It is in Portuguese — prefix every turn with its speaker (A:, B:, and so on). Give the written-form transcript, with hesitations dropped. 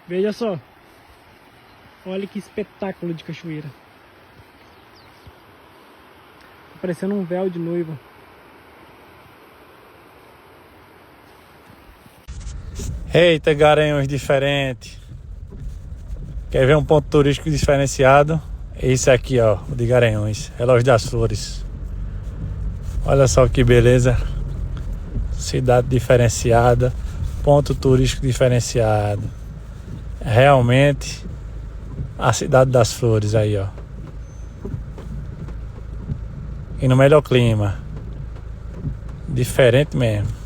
A: Veja só. Olha que espetáculo de cachoeira. Tá parecendo um véu de noiva.
B: Eita, Garanhuns diferente. Quer ver um ponto turístico diferenciado? Esse aqui, ó, o de Garanhuns, Relógio das Flores. Olha só que beleza. Cidade diferenciada, ponto turístico diferenciado. Realmente a cidade das flores aí, ó. E no melhor clima. Diferente mesmo.